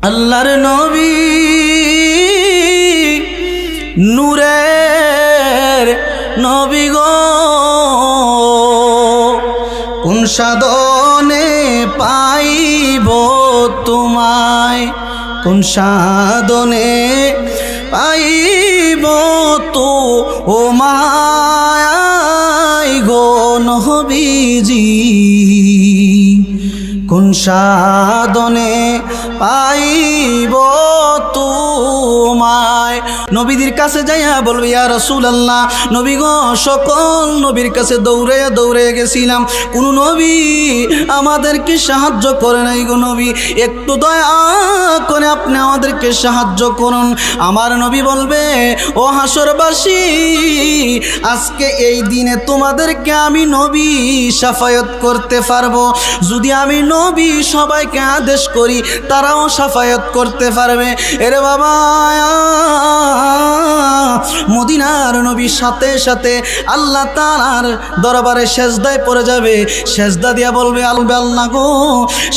আল্লাহর নবী নূরের নবী গো, কোন সাধনে পাইব তোমায়, কোন সাধনে পাইব তো ও মায় গো নবীজি, কোন সাধনে পাইব তোমায়। নবীদের কাছে যাইয়া বলবে ইয়া রাসূলুল্লাহ, নবী গো সকল নবীর কাছে দৌড়ে দৌড়ে গেছিলাম, কোন নবী আমাদেরকে সাহায্য করে নাই গো নবী, একটু দয়া করে আপনি আমাদেরকে সাহায্য করুন। আমার নবী বলবে ও হাসরবাসী, আজকে এই দিনে তোমাদেরকে আমি নবী শাফায়াত করতে পারবো। যদি আমি নবী সবাইকে আদেশ করি তারাও শাফায়াত করতে পারবে। এরে বাবা, মদিনার নবী সাথে সাথে আল্লাহ তাআলার দরবারে সেজদায় পড়ে যাবে, সেজদা দিয়া বলবে আল্লাহ গো,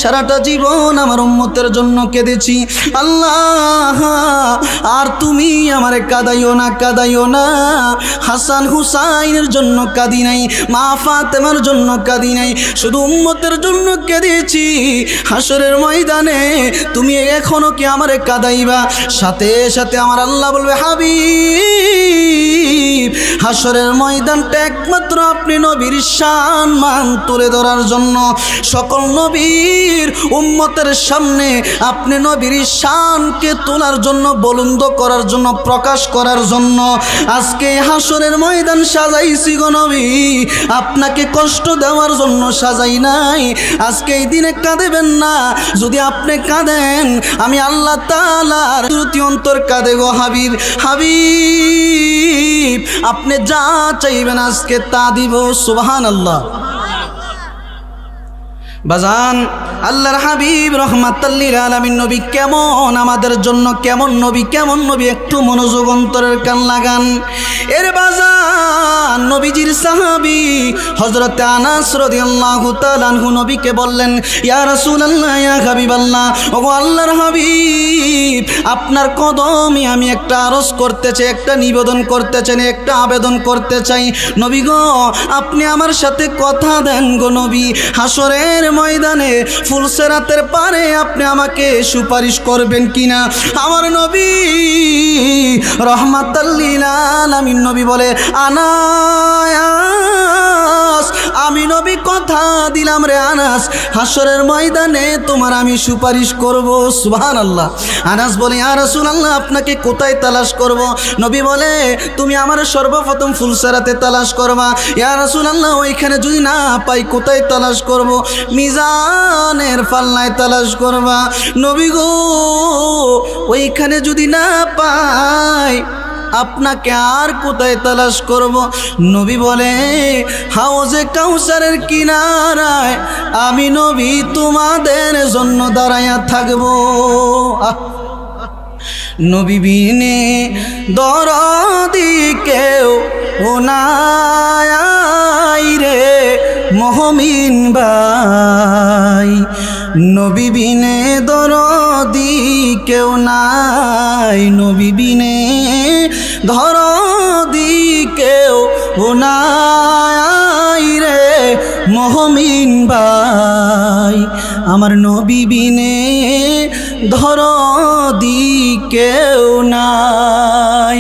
সারাটা জীবন আমার উম্মতের জন্য কেঁদেছি আল্লাহ, আর তুমি আমারে কাঁদাইও না, কাঁদাইও না। হাসান হুসাইনের জন্য কাঁদি নাই, মা ফাতেমার জন্য কাঁদি নাই, শুধু উম্মতের জন্য কেঁদেছি। হাসরের ময়দানে তুমি এখনো কি আমারে কাঁদাইবা? সাথে সাথে আমার আল্লাহ বলবে হাবিব, হাসরের ময়দানটা একমাত্র আপনি নবীর শান মান তুলে ধরার জন্য, সকল নবীর উম্মতের সামনে আপনি নবীর শানকে তোলার জন্য, বুলন্দ করার জন্য, প্রকাশ করার জন্য আজকে হাসরের ময়দান সাজাইছি গো নবী, আপনাকে কষ্ট দেওয়ার জন্য সাজাই নাই। আজকে এই দিনে কাঁদেবেন না, যদি আপনি কাঁদেন আমি আল্লাহ তাআলার দ্রুতি অন্তর কাঁদে গো হাবিব। হাবিব আপনি যা চাইবেন আজকে তা দিব। সুবহানাল্লাহ। বাজান, আল্লাহর হাবিব রাহমাতাল লিল আলামিন নবী কেমন আমাদের জন্য, কেমন নবী, কেমন নবী, একটু মনোযোগ অন্তরের কান লাগান। এর বাজান, নবীজির সাহাবী হযরতে আনাস রাদিয়াল্লাহু তাআলা আনহু নবীকে বললেন ইয়া রাসূলুল্লাহ, ইয়া হাবিবাল্লাহ, ওগো আল্লাহর হাবিব, আপনার কদমে আমি একটা আরজ করতে চাই, একটা নিবেদন করতে চাই, একটা আবেদন করতে চাই। নবী গো, আপনি আমার সাথে কথা দেন গো নবী, হাসরের ময়দানে ফুলসেরাতের পারে আপনি আমাকে সুপারিশ করবেন কিনা। আমার নবী রাহমাতাল লিল আলামিন নবী বলে আনাস, আমি নবী কথা দিলাম রে আনাস, হাসরের ময়দানে তোমার আমি সুপারিশ করব। সুবহানাল্লাহ। আনাস বলে ইয়া রাসূলুল্লাহ, আপনাকে কোথায় তালাশ করব? নবী বলে তুমি আমার সর্বপ্রথম ফুলসেরাতে তালাশ করবা। ইয়া রাসূলুল্লাহ, ওইখানে যদি না পাই কোথায় তালাশ করব? মিজানের পাল্লায় তালাশ করবা। নবী গো, ওইখানে যদি না পাই আপনাকে আর কোথায় তালাশ করব? নবী বলে হাউজে কাউসারের কিনারায় আমি নবী তোমাদের জন্য দাঁড়াইয়া থাকব। নবী বিনে দরদি কেউ ও নাই রে মহমিন ভাই, নবী বিনে দরদি কেউ নাই, নবী বিনে দরদি কেউ ও নাই রে মহমিন ভাই, আমার নবী বিনে দরদি কেউ নাই।